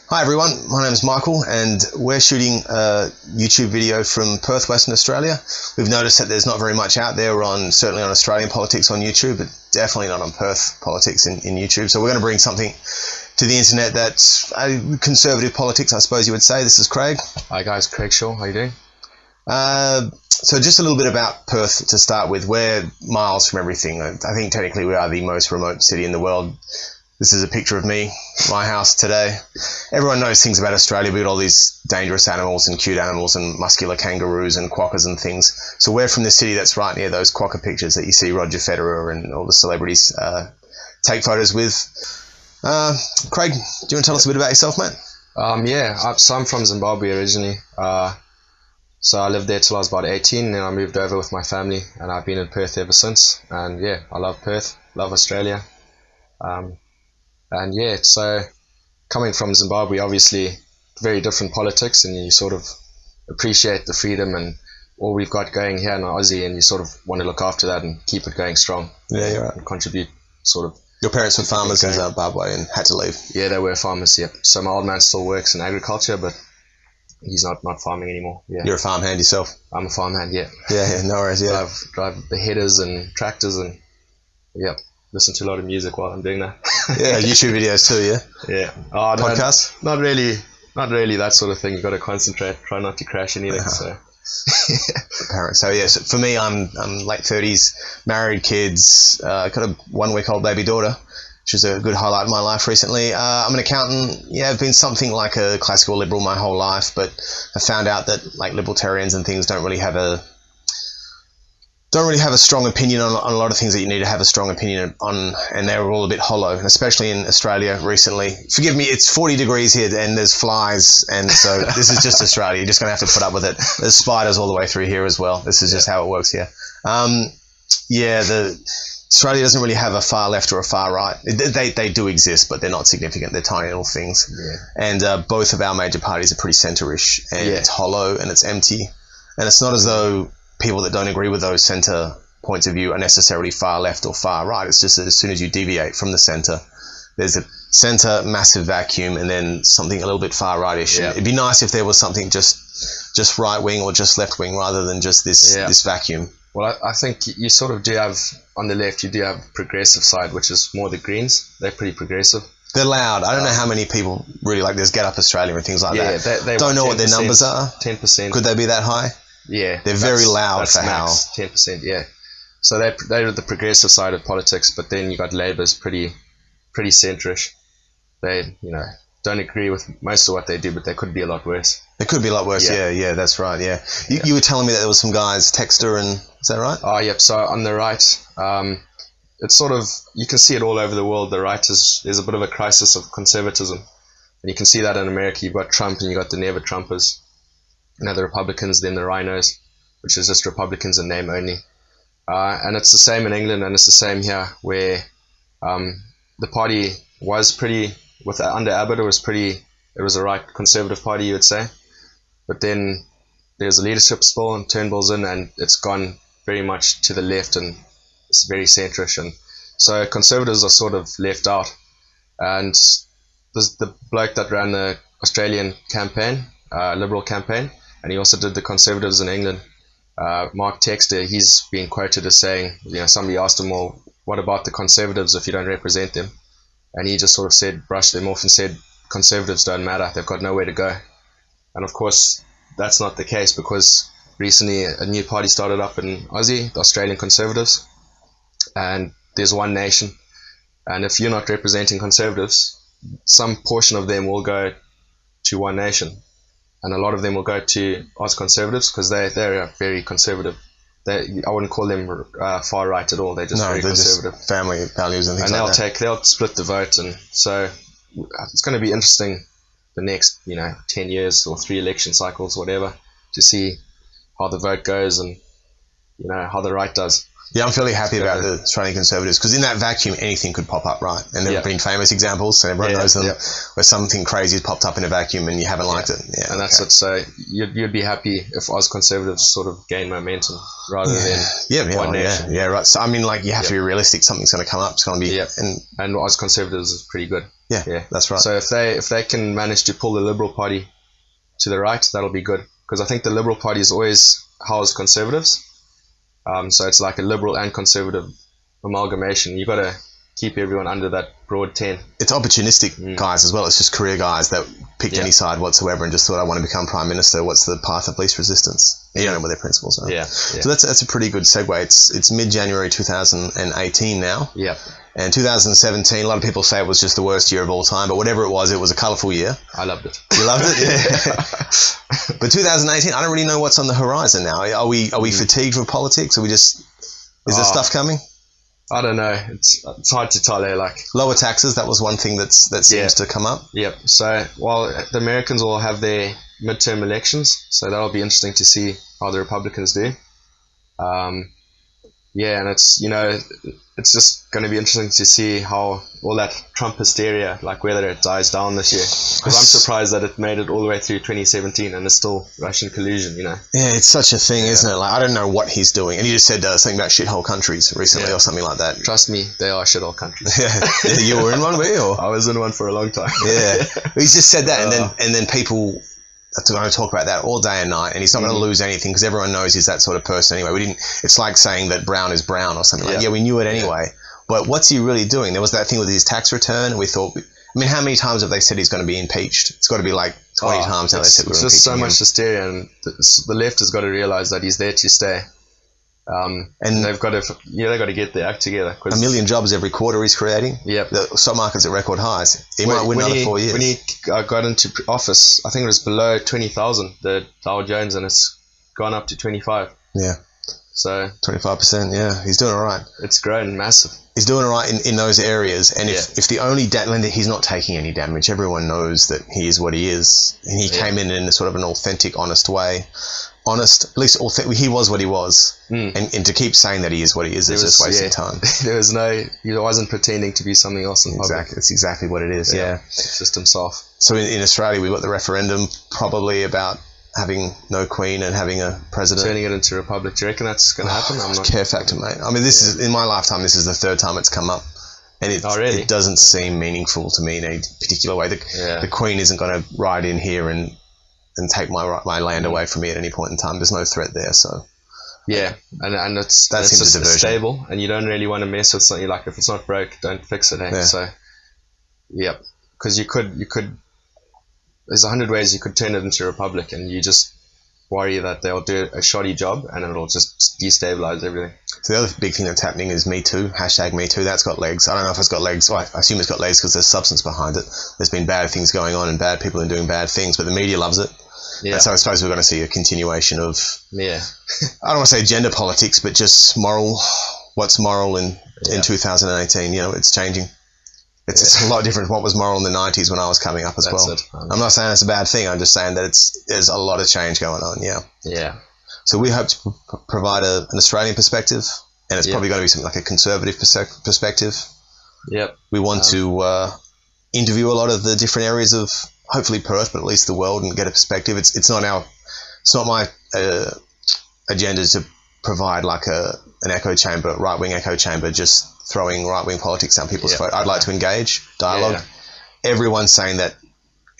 Hi everyone, my name is Michael and we're shooting a YouTube video from Perth, Western Australia. We've noticed that there's not very much out there certainly on Australian politics on YouTube, but definitely not on Perth politics in YouTube. So we're going to bring something to the internet that's conservative politics, I suppose you would say. This is Craig. Hi guys, Craig Shaw, how you doing? So just a little bit about Perth to start with. We're miles from everything. I think technically we are the most remote city in the world. This is a picture of me, my house today. Everyone knows things about Australia. We've got all these dangerous animals and cute animals and muscular kangaroos and quokkas and things. So we're from the city that's right near those quokka pictures that you see Roger Federer and all the celebrities take photos with. Craig, do you want to tell us a bit about yourself, mate? So I'm from Zimbabwe originally. So I lived there till I was about 18, and then I moved over with my family, and I've been in Perth ever since. And yeah, I love Perth, love Australia. So coming from Zimbabwe, obviously very different politics, and you sort of appreciate the freedom and all we've got going here in Aussie, and you sort of want to look after that and keep it going strong. Yeah, you're right. And contribute sort of. Your parents were farmers in Zimbabwe and had to leave. Yeah, they were farmers, yep. So my old man still works in agriculture, but he's not farming anymore. Yeah. You're a farmhand yourself? I'm a farmhand, yeah. Yeah, no worries, yeah. Drive the headers and tractors and, yep. Listen to a lot of music while I'm doing that. Yeah, YouTube videos too, yeah? Yeah. Podcasts? Not really that sort of thing. You've got to concentrate, try not to crash anything. So. Parents. So yes, for me, I'm late 30s, married, kids, got a 1-week-old baby daughter, which is a good highlight of my life recently. I'm an accountant. Yeah, I've been something like a classical liberal my whole life, but I found out that like libertarians and things don't really have a strong opinion on a lot of things that you need to have a strong opinion on, and they're all a bit hollow, and especially in Australia recently. Forgive me, it's 40 degrees here and there's flies, and so this is just Australia. You're just going to have to put up with it. There's spiders all the way through here as well. This is just how it works here. Australia doesn't really have a far left or a far right. They do exist, but they're not significant. They're tiny little things. Yeah. And both of our major parties are pretty centre-ish, and it's hollow and it's empty. And it's not as though people that don't agree with those centre points of view are necessarily far left or far right. It's just that as soon as you deviate from the centre, there's a centre massive vacuum and then something a little bit far rightish. Yeah. It'd be nice if there was something just right wing or just left wing rather than just this vacuum. Well, I think you sort of do have, on the left, you do have progressive side, which is more the Greens. They're pretty progressive. They're loud. I don't know how many people really like there's Get Up Australia and things like that. They don't know what their numbers are. 10%. Could they be that high? Yeah. They're very loud that's for max, how. 10%, yeah. So they're the progressive side of politics, but then you got Labour's pretty centrish. They, don't agree with most of what they do, but they could be a lot worse. It could be a lot worse, yeah, that's right, yeah. You were telling me that there was some guys, Texter, and is that right? Oh, yep, so on the right, it's sort of, you can see it all over the world. The right there's a bit of a crisis of conservatism. And you can see that in America. You've got Trump and you've got the Never Trumpers. The Republicans, then the Rhinos, which is just Republicans in name only. And it's the same in England, and it's the same here, where the party was under Abbott, it was a right conservative party, you would say. But then there's a leadership spill and Turnbull's in, and it's gone very much to the left, and it's very centrish. And so conservatives are sort of left out. And the bloke that ran the Australian campaign, Liberal campaign, and he also did the Conservatives in England. Mark Texter, he's been quoted as saying, somebody asked him, well, what about the Conservatives if you don't represent them? And he just sort of brushed them off and said, Conservatives don't matter, they've got nowhere to go. And of course, that's not the case, because recently a new party started up in Aussie, the Australian Conservatives, and there's one nation. And if you're not representing Conservatives, some portion of them will go to one nation. And a lot of them will go to Oz Conservatives because they're very conservative. I wouldn't call them far right at all. They're just very conservative. Just family values and things like that. They'll split the vote, and so it's going to be interesting the next 10 years or 3 election cycles, whatever, to see how the vote goes and how the right does. Yeah, I'm fairly happy about the Australian Conservatives, because in that vacuum, anything could pop up, right? And there have been famous examples, and everyone knows them, where something crazy has popped up in a vacuum and you haven't liked it. Yeah, and that's it. So you'd be happy if Oz Conservatives sort of gain momentum rather than one nation. Yeah, right. So, I mean, you have to be realistic. Something's going to come up. It's going to be... And Oz Conservatives is pretty good. Yeah, that's right. So if they can manage to pull the Liberal Party to the right, that'll be good. Because I think the Liberal Party is always housed conservatives. So it's like a liberal and conservative amalgamation. You've got to keep everyone under that broad tent. It's opportunistic guys as well. It's just career guys that picked any side whatsoever and just thought, I want to become Prime Minister. What's the path of least resistance? You don't know what their principles are. Yeah. So that's a pretty good segue. It's mid-January 2018 now. Yeah. And 2017, a lot of people say it was just the worst year of all time, but whatever it was a colourful year. I loved it. You loved it? Yeah. But 2018, I don't really know what's on the horizon now. Are we fatigued with politics? Is there stuff coming? I don't know. It's hard to tell. Like lower taxes, that was one thing that seems to come up. Yep. So, the Americans will have their midterm elections, so that'll be interesting to see how the Republicans do. And it's just going to be interesting to see how all that Trump hysteria, like whether it dies down this year. Because I'm surprised that it made it all the way through 2017 and it's still Russian collusion, Yeah, it's such a thing, isn't it? Like, I don't know what he's doing. And you just said something about shithole countries recently or something like that. Trust me, they are shithole countries. Yeah. You were in one, were you? Or? I was in one for a long time. Yeah. He's just said that and then people are going to talk about that all day and night, and he's not going to lose anything because everyone knows he's that sort of person anyway. It's like saying that brown is brown or something like that. Yeah, we knew it anyway. But what's he really doing? There was that thing with his tax return, and we thought, how many times have they said he's going to be impeached? It's got to be like 20 times now they said we're impeaching him. It's just so much hysteria, and the left has got to realize that he's there to stay. And they've got to get their act together. 1 million jobs every quarter he's creating. Yep. The stock market's at record highs. He might win another 4 years. When he got into office, I think it was below 20,000, the Dow Jones, and it's gone up to 25. Yeah. So 25%, yeah. He's doing all right. It's grown massive. He's doing all right in those areas. And if the only he's not taking any damage. Everyone knows that he is what he is. And he came in a sort of an authentic, honest way. At least he was what he was. And to keep saying that he is what he is just wasting time. He wasn't pretending to be something else in public. Exactly. That's exactly what it is, yeah. It's just himself. So in Australia, we've got the referendum probably about having no queen and having a president. Turning it into a republic. Do you reckon that's going to happen? I'm not care factor, mate. I mean, this is, in my lifetime, this is the third time it's come up. And it doesn't seem meaningful to me in any particular way. The Queen isn't going to ride in here and take my land away from me at any point in time. There's no threat there, so... Yeah, and it's just stable, and you don't really want to mess with something like, if it's not broke, don't fix it, eh? Yeah. So, yep. Because you could... There's 100 ways you could turn it into a republic, and you just worry that they'll do a shoddy job and it'll just destabilize everything. So the other big thing that's happening is Me Too, #MeToo. That's got legs. I don't know if it's got legs. Well, I assume it's got legs because there's substance behind it. There's been bad things going on and bad people are doing bad things, but the media loves it. Yeah. And so I suppose we're going to see a continuation of, I don't want to say gender politics, but just what's moral in 2018. It's changing. It's a lot different from what was moral in the 90s when I was coming up as well. I'm not saying it's a bad thing. I'm just saying that there's a lot of change going on. Yeah. So we hope to provide an Australian perspective, and it's probably going to be something like a conservative perspective. Yep. We want to interview a lot of the different areas of hopefully Perth, but at least the world, and get a perspective. It's not my agenda to provide like an echo chamber, right-wing echo chamber, just throwing right-wing politics down people's throat. I'd like to engage, dialogue. Everyone's saying that,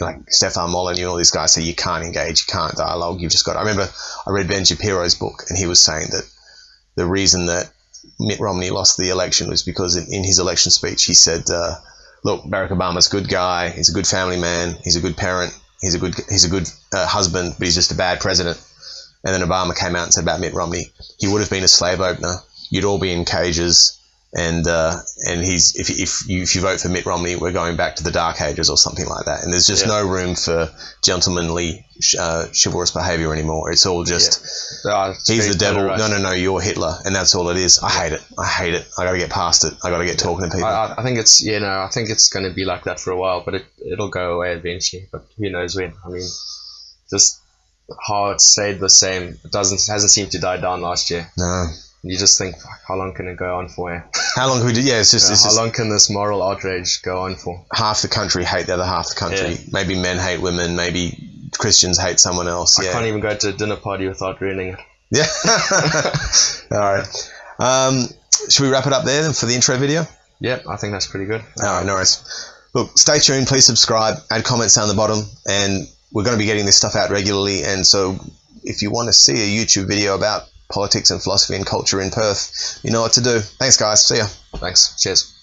like Stefan Molyneux and all these guys say you can't engage, you can't dialogue, you've just got... I remember I read Ben Shapiro's book, and he was saying that the reason that Mitt Romney lost the election was because in his election speech he said, look, Barack Obama's a good guy, he's a good family man, he's a good parent, he's a good husband, but he's just a bad president. And then Obama came out and said about Mitt Romney, he would have been a slave opener, you'd all be in cages, and if you vote for Mitt Romney, we're going back to the dark ages or something like that. And there's just no room for gentlemanly, chivalrous behaviour anymore. It's all just, he's the devil. No, you're Hitler, and that's all it is. I hate it. I got to get past it. I got to get talking to people. I think it's going to be like that for a while, but it'll go away eventually. But who knows when? I mean, just how it stayed the same. Hasn't seemed to die down last year. No. You just think, how long can it go on for? How long can we do? Yeah, how long can this moral outrage go on for? Half the country hate the other half the country. Yeah. Maybe men hate women. Maybe Christians hate someone else. I can't even go to a dinner party without ruining it. Yeah. All right. Should we wrap it up there then for the intro video? Yep, I think that's pretty good. All right, no worries. look, stay tuned. Please subscribe, add comments down the bottom, and we're going to be getting this stuff out regularly. And so if you want to see a YouTube video about politics and philosophy and culture in Perth, you know what to do. Thanks, guys. See ya. Thanks. Cheers.